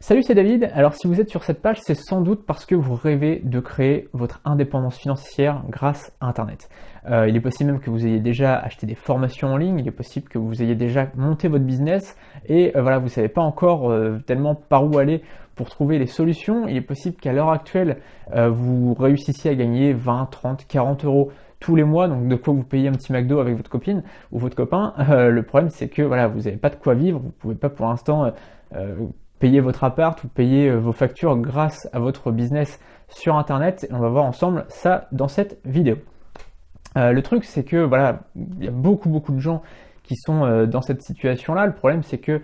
Salut, c'est David. Alors si vous êtes sur cette page, c'est sans doute parce que vous rêvez de créer votre indépendance financière grâce à Internet. Il est possible même que vous ayez déjà acheté des formations en ligne, il est possible que vous ayez déjà monté votre business et voilà, vous ne savez pas encore tellement par où aller pour trouver les solutions. Il est possible qu'à l'heure actuelle, vous réussissiez à gagner 20, 30, 40 euros tous les mois, donc de quoi vous payez un petit McDo avec votre copine ou votre copain. Le problème, c'est que voilà, vous n'avez pas de quoi vivre, vous ne pouvez pas pour l'instant payer votre appart ou payer vos factures grâce à votre business sur Internet. Et on va voir ensemble ça dans cette vidéo. Le truc, c'est que voilà, il y a beaucoup de gens qui sont dans cette situation-là. Le problème, c'est que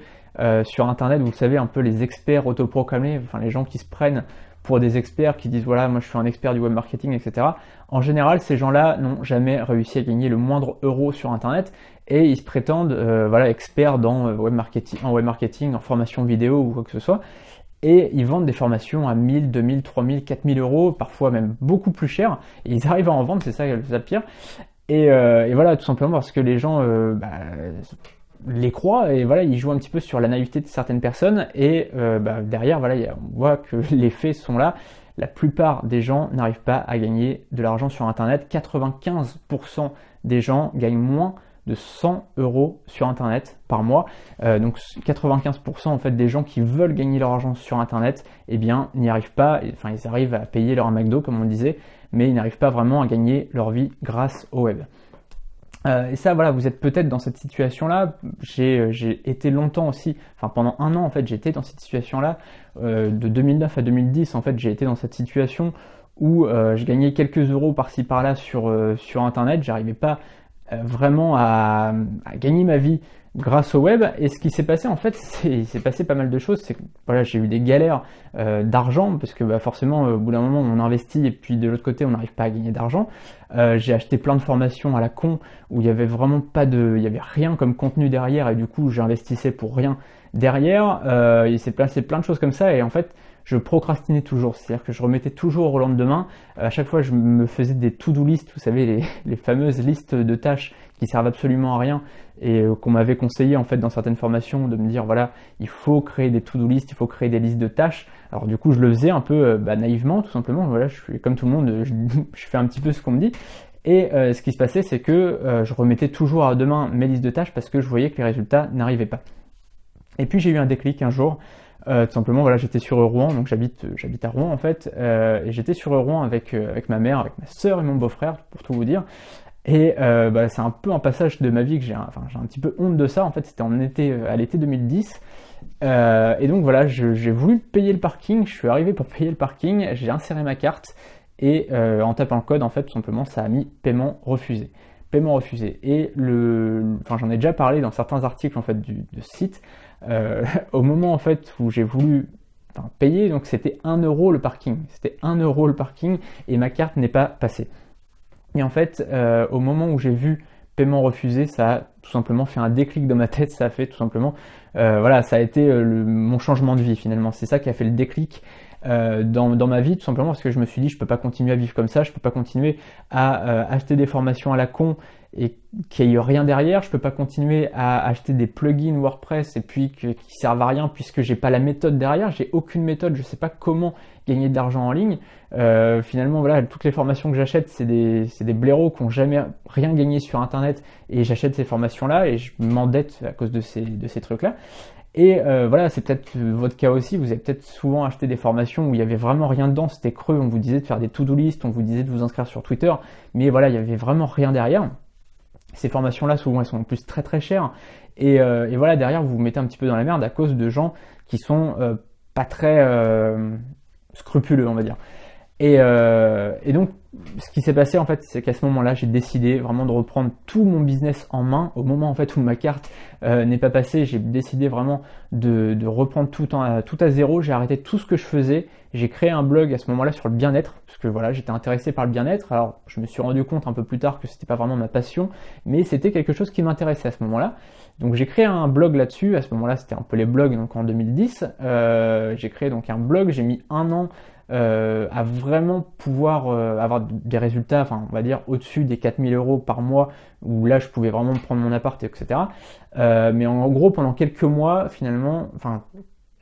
sur Internet, vous savez, un peu les experts autoproclamés, enfin les gens qui se prennent pour des experts, qui disent voilà, moi je suis un expert du web marketing, etc. En général, ces gens-là n'ont jamais réussi à gagner le moindre euro sur Internet et ils se prétendent voilà, experts dans web marketing, en formation vidéo ou quoi que ce soit. Et ils vendent des formations à 1000, 2000, 3000, 4000 euros, parfois même beaucoup plus cher. Et ils arrivent à en vendre, c'est ça le pire. Et voilà, tout simplement parce que les gens les croient et voilà, ils jouent un petit peu sur la naïveté de certaines personnes. Et derrière, voilà, on voit que les faits sont là. La plupart des gens n'arrivent pas à gagner de l'argent sur Internet. 95% des gens gagnent moins de 100 euros sur Internet par mois. Donc 95% en fait des gens qui veulent gagner leur argent sur Internet, eh bien n'y arrivent pas. Enfin, ils arrivent à payer leur McDo comme on disait, mais ils n'arrivent pas vraiment à gagner leur vie grâce au web. Et ça, voilà, vous êtes peut-être dans cette situation-là. J'ai été longtemps aussi, enfin pendant un an en fait, j'ai été dans cette situation-là. De 2009 à 2010, en fait, j'ai été dans cette situation où je gagnais quelques euros par-ci par-là sur Internet. J'arrivais pas vraiment à gagner ma vie grâce au web. Et ce qui s'est passé en fait, il s'est passé pas mal de choses. C'est que voilà, j'ai eu des galères d'argent parce que forcément au bout d'un moment on investit et puis de l'autre côté on n'arrive pas à gagner d'argent. J'ai acheté plein de formations à la con où il y avait vraiment il y avait rien comme contenu derrière et du coup j'investissais pour rien derrière. Il s'est passé plein de choses comme ça et en fait je procrastinais toujours, c'est-à-dire que je remettais toujours au lendemain. À chaque fois, je me faisais des to-do list, vous savez, les fameuses listes de tâches qui servent absolument à rien et qu'on m'avait conseillé en fait dans certaines formations de me dire voilà, il faut créer des to-do list, il faut créer des listes de tâches. Alors du coup, je le faisais un peu naïvement, tout simplement. Voilà, je suis comme tout le monde, je fais un petit peu ce qu'on me dit. Et ce qui se passait, c'est que je remettais toujours à demain mes listes de tâches parce que je voyais que les résultats n'arrivaient pas. Et puis j'ai eu un déclic un jour. Tout simplement, voilà, j'étais sur Rouen, donc j'habite à Rouen en fait, et j'étais sur Rouen avec ma mère, avec ma sœur et mon beau-frère, pour tout vous dire. Et c'est un peu un passage de ma vie que j'ai un petit peu honte de ça. En fait, c'était à l'été 2010. Et donc voilà, j'ai voulu payer le parking. Je suis arrivé pour payer le parking. J'ai inséré ma carte et en tapant le code, en fait, tout simplement, ça a mis paiement refusé. Paiement refusé. Et j'en ai déjà parlé dans certains articles en fait de site. Au moment en fait où j'ai voulu payer, donc c'était 1 euro le parking. C'était 1 euro le parking et ma carte n'est pas passée. Et en fait, au moment où j'ai vu paiement refusé, ça a tout simplement fait un déclic dans ma tête. Ça a fait tout simplement, voilà, ça a été mon changement de vie finalement. C'est ça qui a fait le déclic dans ma vie, tout simplement parce que je me suis dit je peux pas continuer à vivre comme ça, je peux pas continuer à acheter des formations à la con et qu'il n'y ait rien derrière, je peux pas continuer à acheter des plugins WordPress et puis qui servent à rien puisque j'ai pas la méthode derrière, j'ai aucune méthode, je sais pas comment gagner de l'argent en ligne. Finalement voilà, toutes les formations que j'achète c'est des blaireaux qui ont jamais rien gagné sur Internet et j'achète ces formations là et je m'endette à cause de ces trucs là. Et voilà, c'est peut-être votre cas aussi, vous avez peut-être souvent acheté des formations où il y avait vraiment rien dedans, c'était creux, on vous disait de faire des to-do list, on vous disait de vous inscrire sur Twitter, mais voilà, il y avait vraiment rien derrière. Ces formations-là, souvent, elles sont en plus très chères, et voilà, derrière, vous vous mettez un petit peu dans la merde à cause de gens qui sont pas très scrupuleux, on va dire. Et donc, ce qui s'est passé en fait, c'est qu'à ce moment-là, j'ai décidé vraiment de reprendre tout mon business en main. Au moment en fait où ma carte n'est pas passée, j'ai décidé vraiment de reprendre tout à zéro. J'ai arrêté tout ce que je faisais. J'ai créé un blog à ce moment-là sur le bien-être parce que voilà, j'étais intéressé par le bien-être. Alors, je me suis rendu compte un peu plus tard que c'était pas vraiment ma passion, mais c'était quelque chose qui m'intéressait à ce moment-là. Donc, j'ai créé un blog là-dessus. À ce moment-là, c'était un peu les blogs. Donc, en 2010, j'ai créé donc un blog. J'ai mis un an à vraiment pouvoir avoir des résultats, enfin on va dire au-dessus des 4000 euros par mois, où là je pouvais vraiment prendre mon appart, etc. Mais en gros pendant quelques mois finalement, enfin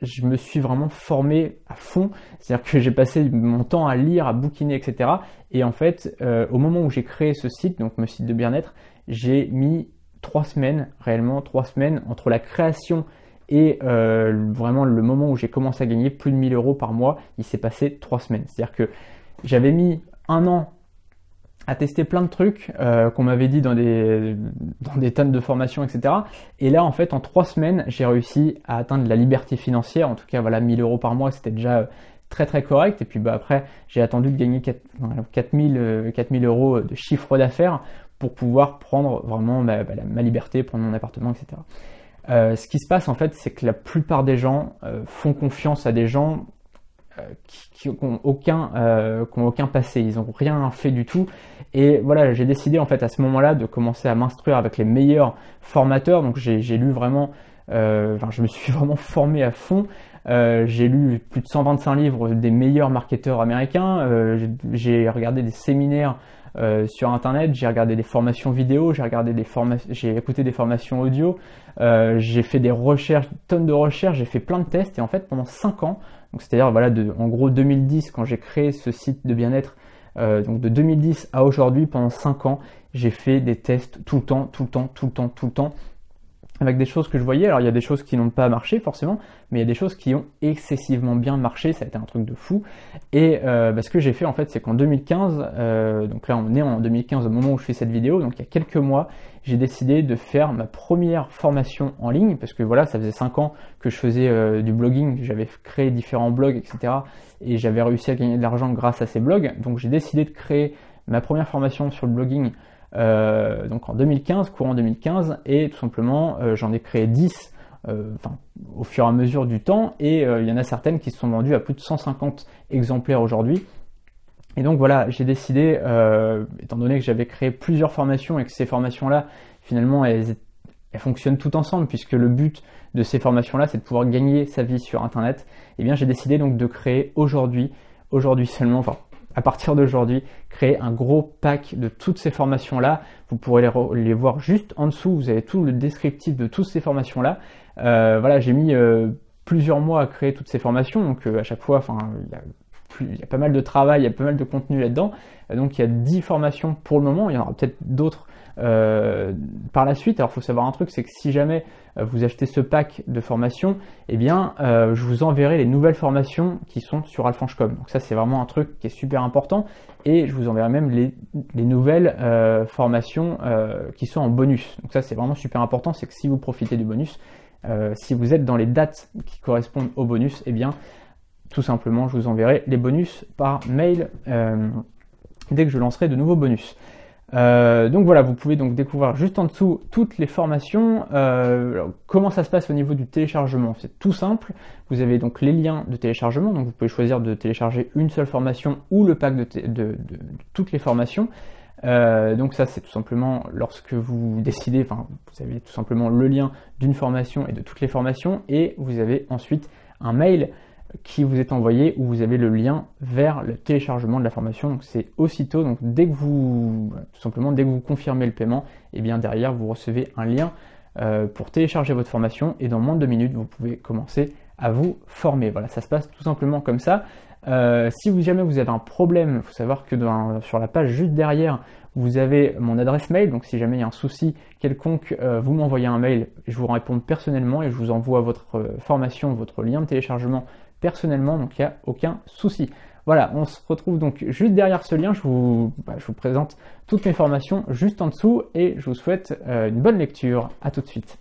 je me suis vraiment formé à fond, c'est-à-dire que j'ai passé mon temps à lire, à bouquiner, etc. Et en fait, au moment où j'ai créé ce site, donc mon site de bien-être, j'ai mis 3 semaines, réellement 3 semaines, entre la création et vraiment le moment où j'ai commencé à gagner plus de 1000 € par mois. Il s'est passé 3 semaines. C'est-à-dire que j'avais mis 1 an à tester plein de trucs qu'on m'avait dit dans des tonnes de formations, etc. Et là, en fait, en 3 semaines, j'ai réussi à atteindre la liberté financière. En tout cas, voilà, 1000 € par mois, c'était déjà très très correct. Et puis après, j'ai attendu de gagner 4000 € de chiffre d'affaires pour pouvoir prendre vraiment ma liberté, prendre mon appartement, etc. Ce qui se passe, en fait, c'est que la plupart des gens font confiance à des gens qui n'ont aucun passé, ils n'ont rien fait du tout. Et voilà, j'ai décidé en fait à ce moment-là de commencer à m'instruire avec les meilleurs formateurs. Donc j'ai lu vraiment, je me suis vraiment formé à fond. J'ai lu plus de 125 livres des meilleurs marketeurs américains. J'ai regardé des séminaires sur internet, j'ai regardé des formations vidéo, j'ai écouté des formations audio, j'ai fait des recherches, tonnes de recherches, j'ai fait plein de tests. Et en fait pendant 5 ans, donc c'est-à-dire voilà, en gros 2010 quand j'ai créé ce site de bien-être, donc de 2010 à aujourd'hui, pendant 5 ans, j'ai fait des tests tout le temps, avec des choses que je voyais. Alors il y a des choses qui n'ont pas marché forcément, mais il y a des choses qui ont excessivement bien marché. Ça a été un truc de fou. Et ce que j'ai fait en fait, c'est qu'en 2015, donc là on est en 2015 au moment où je fais cette vidéo, donc il y a quelques mois, j'ai décidé de faire ma première formation en ligne, parce que voilà, ça faisait 5 ans que je faisais du blogging, j'avais créé différents blogs, etc. Et j'avais réussi à gagner de l'argent grâce à ces blogs. Donc j'ai décidé de créer ma première formation sur le blogging donc en 2015, courant 2015, et tout simplement j'en ai créé 10 au fur et à mesure du temps, et il y en a certaines qui se sont vendues à plus de 150 exemplaires aujourd'hui. Et donc voilà, j'ai décidé, étant donné que j'avais créé plusieurs formations et que ces formations-là, finalement, elles fonctionnent toutes ensemble, puisque le but de ces formations-là, c'est de pouvoir gagner sa vie sur Internet, et bien j'ai décidé donc de créer aujourd'hui seulement, à partir d'aujourd'hui, créer un gros pack de toutes ces formations-là. Vous pourrez les voir juste en dessous. Vous avez tout le descriptif de toutes ces formations-là. Voilà, j'ai mis plusieurs mois à créer toutes ces formations. Donc à chaque fois, il y a pas mal de travail, il y a pas mal de contenu là-dedans. Donc il y a 10 formations pour le moment. Il y en aura peut-être d'autres par la suite. Alors il faut savoir un truc, c'est que si jamais vous achetez ce pack de formations, eh bien je vous enverrai les nouvelles formations qui sont sur Alphonse.com. Donc ça c'est vraiment un truc qui est super important, et je vous enverrai même les nouvelles formations qui sont en bonus. Donc ça c'est vraiment super important, c'est que si vous profitez du bonus, si vous êtes dans les dates qui correspondent au bonus, eh bien tout simplement je vous enverrai les bonus par mail dès que je lancerai de nouveaux bonus. Donc voilà, vous pouvez donc découvrir juste en dessous toutes les formations. Comment ça se passe au niveau du téléchargement? C'est tout simple. Vous avez donc les liens de téléchargement, donc vous pouvez choisir de télécharger une seule formation ou le pack de toutes les formations. Donc ça c'est tout simplement lorsque vous décidez, vous avez tout simplement le lien d'une formation et de toutes les formations, et vous avez ensuite un mail qui vous est envoyé où vous avez le lien vers le téléchargement de la formation. Donc c'est aussitôt, donc dès que vous confirmez le paiement, et bien derrière vous recevez un lien pour télécharger votre formation, et dans moins de 2 minutes vous pouvez commencer à vous former. Voilà, ça se passe tout simplement comme ça. Si jamais vous avez un problème, il faut savoir que sur la page juste derrière, vous avez mon adresse mail. Donc si jamais il y a un souci quelconque, vous m'envoyez un mail, je vous réponds personnellement et je vous envoie votre formation, votre lien de téléchargement personnellement, donc il n'y a aucun souci. Voilà, on se retrouve donc juste derrière ce lien. Je vous présente toutes mes formations juste en dessous, et je vous souhaite une bonne lecture. À tout de suite.